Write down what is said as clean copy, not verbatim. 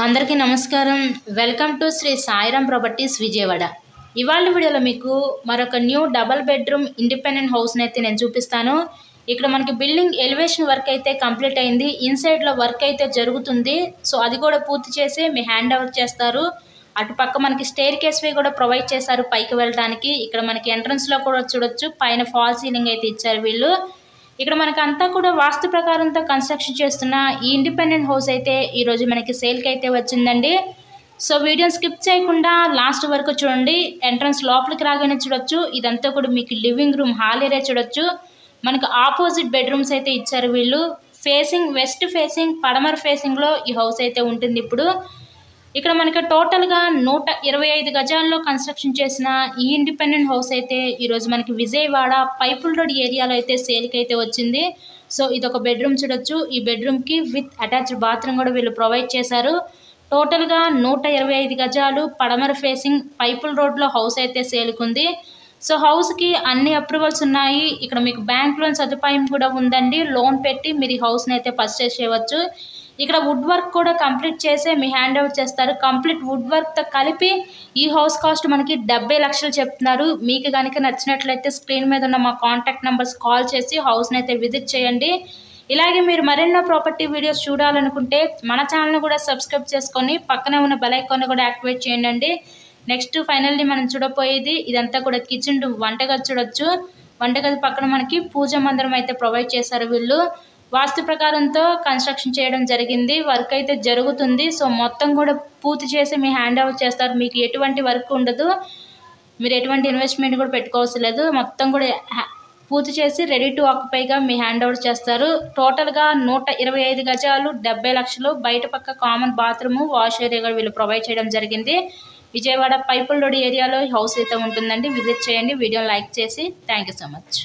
అందరికీ నమస్కారం. Welcome to Shri Sairam properties Vijayawada. ఇవాళ వీడియోలో మీకు మరొక న్యూ డబల్ బెడ్రూమ్ ఇండిపెండెంట్ హౌస్ని అయితే నేను చూపిస్తాను. ఇక్కడ మనకి బిల్డింగ్ ఎలివేషన్ వర్క్ అయితే కంప్లీట్ అయింది. ఇన్సైడ్లో వర్క్ అయితే జరుగుతుంది. సో అది కూడా పూర్తి చేసి మీ హ్యాండ్ ఓవర్ చేస్తారు. అటుపక్క మనకి స్టేర్ కేస్వే కూడా ప్రొవైడ్ చేశారు పైకి వెళ్ళడానికి. ఇక్కడ మనకి ఎంట్రన్స్లో కూడా చూడొచ్చు, పైన ఫాల్ సీలింగ్ అయితే ఇచ్చారు వీళ్ళు. ఇక్కడ మనకి అంతా కూడా వాస్తు ప్రకారంతో కన్స్ట్రక్షన్ చేస్తున్న ఈ ఇండిపెండెంట్ హౌస్ అయితే ఈరోజు మనకి సేల్కి అయితే వచ్చిందండి. సో వీడియోని స్కిప్ చేయకుండా లాస్ట్ వరకు చూడండి. ఎంట్రన్స్ లోపలికి రాగానే చూడొచ్చు, ఇదంతా కూడా మీకు లివింగ్ రూమ్, హాల్ ఏరియా చూడొచ్చు. మనకు ఆపోజిట్ బెడ్రూమ్స్ అయితే ఇచ్చారు వీళ్ళు. ఫేసింగ్ వెస్ట్ ఫేసింగ్, పడమర ఫేసింగ్లో ఈ హౌస్ అయితే ఉంటుంది. ఇప్పుడు ఇక్కడ మనకి టోటల్గా 125 గజాల్లో కన్స్ట్రక్షన్ చేసిన ఈ ఇండిపెండెంట్ హౌస్ అయితే ఈరోజు మనకి విజయవాడ పైపుల్ రోడ్ ఏరియాలో అయితే సేల్కి అయితే వచ్చింది. సో ఇది ఒక బెడ్రూమ్ చూడొచ్చు. ఈ బెడ్రూమ్కి విత్ అటాచ్డ్ బాత్రూమ్ కూడా వీళ్ళు ప్రొవైడ్ చేశారు. టోటల్గా 125 గజాలు పడమర ఫేసింగ్ పైపుల్ రోడ్లో హౌస్ అయితే సేల్కుంది. సో హౌస్కి అన్ని అప్రూవల్స్ ఉన్నాయి. ఇక్కడ మీకు బ్యాంక్ లోన్ సదుపాయం కూడా ఉందండి. లోన్ పెట్టి మీరు ఈ హౌస్ని అయితే పర్చేస్ చేయవచ్చు. ఇక్కడ వుడ్ వర్క్ కూడా కంప్లీట్ చేసి మీ హ్యాండ్ ఓవర్ చేస్తారు. కంప్లీట్ వుడ్ వర్క్తో కలిపి ఈ హౌస్ కాస్ట్ మనకి 70 లక్షలు చెప్తున్నారు. మీకు కనుక నచ్చినట్లయితే స్క్రీన్ మీద ఉన్న మా కాంటాక్ట్ నెంబర్స్ కాల్ చేసి హౌస్ని అయితే విజిట్ చేయండి. ఇలాగే మీరు మరెన్నో ప్రాపర్టీ వీడియోస్ చూడాలనుకుంటే మన ఛానల్ని కూడా సబ్స్క్రైబ్ చేసుకొని పక్కనే ఉన్న బెల్ ఐకాన్ని కూడా యాక్టివేట్ చేయండి. నెక్స్ట్ ఫైనల్లీ మనం చూడబోయేది ఇదంతా కూడా కిచెన్ రూమ్, వంటగది చూడొచ్చు. వంటగది పక్కన మనకి పూజ మందిరం అయితే ప్రొవైడ్ చేశారు వీళ్ళు. వాస్తు ప్రకారంతో కన్స్ట్రక్షన్ చేయడం జరిగింది. వర్క్ అయితే జరుగుతుంది. సో మొత్తం కూడా పూర్తి చేసి మీ హ్యాండ్ ఓవర్ చేస్తారు. మీకు ఎటువంటి వర్క్ ఉండదు, మీరు ఎటువంటి ఇన్వెస్ట్మెంట్ కూడా పెట్టుకోవాల్సి లేదు. మొత్తం కూడా పూర్తి చేసి రెడీ టు ఆక్యుపైగా మీ హ్యాండ్ ఓవర్ చేస్తారు. టోటల్గా 125 గజాలు 70 లక్షలు. బయట పక్క కామన్ బాత్రూమ్, వాష్ ఏరియా కూడా వీళ్ళు ప్రొవైడ్ చేయడం జరిగింది. విజయవాడ పైపుల్ రోడ్ ఏరియాలో హౌస్ అయితే ఉంటుందండి. విజిట్ చేయండి. వీడియోని లైక్ చేసి థ్యాంక్ యూ సో మచ్.